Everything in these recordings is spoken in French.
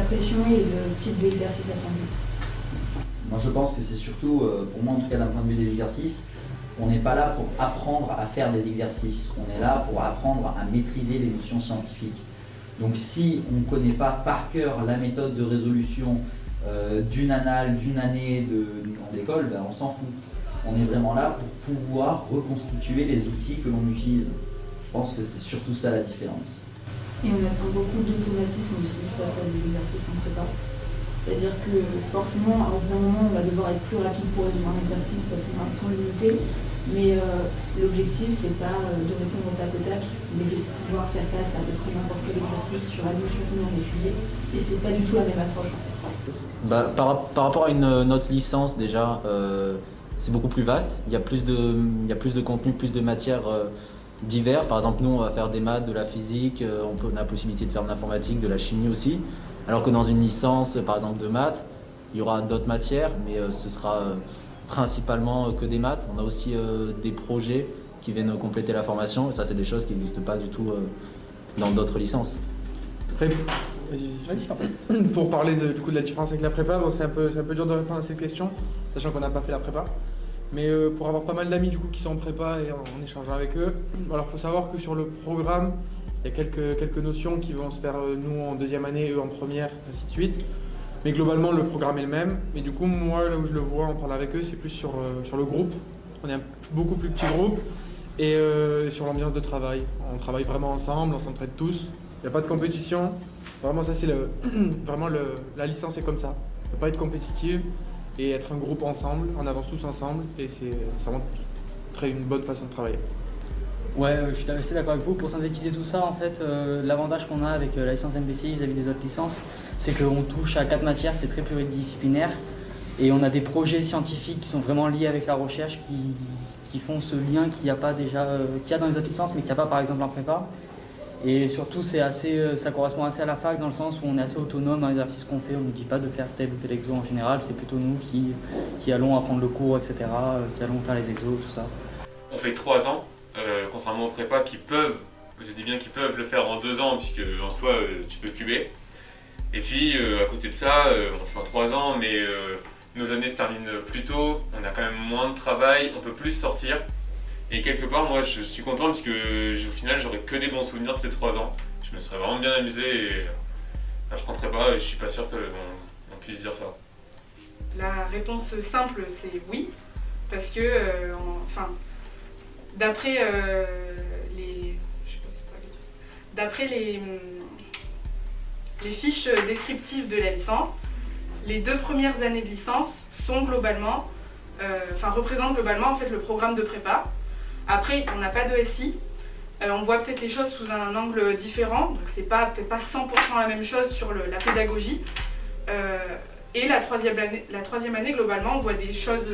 pression et le type d'exercice attendu? Moi je pense que c'est surtout, pour moi en tout cas d'un point de vue des exercices, on n'est pas là pour apprendre à faire des exercices, on est là pour apprendre à maîtriser les notions scientifiques. Donc si on ne connaît pas par cœur la méthode de résolution d'une annale, d'une année en école, ben on s'en fout. On est vraiment là pour pouvoir reconstituer les outils que l'on utilise. Je pense que c'est surtout ça la différence. Et on apprend beaucoup d'automatisme aussi face à des exercices en prépa. C'est-à-dire que forcément, à un moment, on va devoir être plus rapide pour résoudre un exercice parce qu'on a un temps limité. Mais l'objectif, c'est pas de répondre au tac au tac, mais de pouvoir faire face à peu près n'importe quel exercice sur la notion que l'on a étudiée. Et c'est pas du tout la même approche en fait. Par rapport à notre licence déjà, c'est beaucoup plus vaste. Il y a plus de contenu, plus de matières divers. Par exemple, nous, on va faire des maths, de la physique, on a la possibilité de faire de l'informatique, de la chimie aussi. Alors que dans une licence, par exemple, de maths, il y aura d'autres matières, mais ce sera principalement que des maths. On a aussi des projets qui viennent compléter la formation. Et ça, c'est des choses qui n'existent pas du tout dans d'autres licences. Pour parler du coup de la différence avec la prépa, bon, c'est un peu dur de répondre à cette question, sachant qu'on n'a pas fait la prépa. Mais pour avoir pas mal d'amis du coup qui sont en prépa et en échangeant avec eux, alors faut savoir que sur le programme, il y a quelques notions qui vont se faire nous en deuxième année, eux en première, ainsi de suite. Mais globalement, le programme est le même. Et du coup, moi, là où je le vois, en parlant avec eux, c'est plus sur le groupe. On est un beaucoup plus petit groupe. Et sur l'ambiance de travail. On travaille vraiment ensemble, on s'entraide tous. Il n'y a pas de compétition. Vraiment, ça, c'est la licence est comme ça. Il ne faut pas être compétitive et être un groupe ensemble. On avance tous ensemble. Et ça montre une bonne façon de travailler. Ouais, je suis assez d'accord avec vous. Pour synthétiser tout ça, en fait, l'avantage qu'on a avec la licence MPCI vis-à-vis des autres licences, c'est qu'on touche à 4 matières, c'est très pluridisciplinaire. Et on a des projets scientifiques qui sont vraiment liés avec la recherche, qui font ce lien qu'il y a dans les autres licences, mais qu'il n'y a pas par exemple en prépa. Et surtout, ça correspond assez à la fac dans le sens où on est assez autonome dans l'exercice qu'on fait. On ne nous dit pas de faire tel ou tel exo en général, c'est plutôt nous qui allons apprendre le cours, etc., qui allons faire les exos, tout ça. On fait 3 ans. Contrairement aux prépas qui peuvent, je dis bien qu'ils peuvent le faire en 2 ans, puisque en soi tu peux cuber. Et puis à côté de ça, on fait en 3 ans, mais nos années se terminent plus tôt, on a quand même moins de travail, on peut plus sortir. Et quelque part, moi je suis content, puisque au final j'aurai que des bons souvenirs de ces 3 ans. Je me serais vraiment bien amusé, et je ne rentrerai pas, et je suis pas sûr qu'on puisse dire ça. La réponse simple, c'est oui, parce que, d'après les fiches descriptives de la licence, les 2 premières années de licence sont représentent globalement en fait, le programme de prépa. Après, on n'a pas de SI, on voit peut-être les choses sous un angle différent, donc c'est peut-être pas 100% la même chose sur la pédagogie. Et la troisième année, globalement, on voit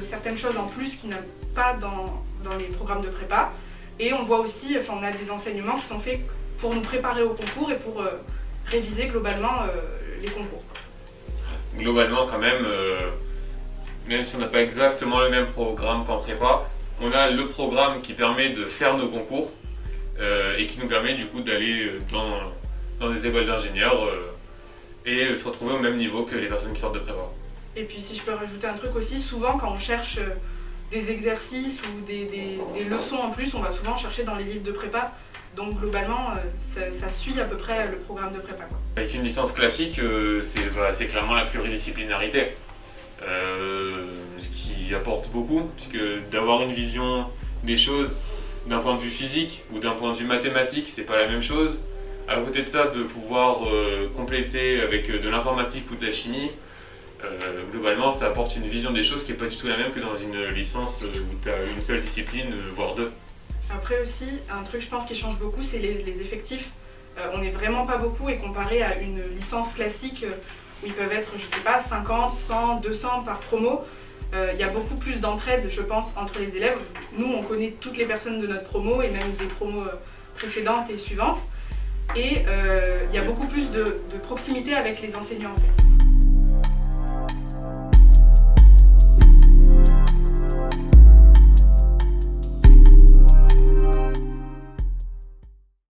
certaines choses en plus qui n'ont pas dans les programmes de prépa. Et on voit aussi, on a des enseignements qui sont faits pour nous préparer au concours et pour réviser globalement les concours. Globalement, quand même si on n'a pas exactement le même programme qu'en prépa, on a le programme qui permet de faire nos concours et qui nous permet du coup d'aller dans des écoles d'ingénieurs et se retrouver au même niveau que les personnes qui sortent de prépa. Et puis si je peux rajouter un truc aussi, souvent quand on cherche des exercices ou des leçons en plus, on va souvent chercher dans les livres de prépa. Donc globalement, ça suit à peu près le programme de prépa, quoi. Avec une licence classique, c'est clairement la pluridisciplinarité. Ce qui apporte beaucoup, puisque d'avoir une vision des choses d'un point de vue physique ou d'un point de vue mathématique, c'est pas la même chose. À côté de ça, de pouvoir compléter avec de l'informatique ou de la chimie, globalement ça apporte une vision des choses qui n'est pas du tout la même que dans une licence où tu as une seule discipline, voire 2. Après aussi, un truc je pense qui change beaucoup, c'est les effectifs. On n'est vraiment pas beaucoup et comparé à une licence classique où ils peuvent être, je sais pas, 50, 100, 200 par promo, il y a beaucoup plus d'entraide, je pense, entre les élèves. Nous, on connaît toutes les personnes de notre promo et même des promos précédentes et suivantes. Et il y a beaucoup plus de proximité avec les enseignants en fait.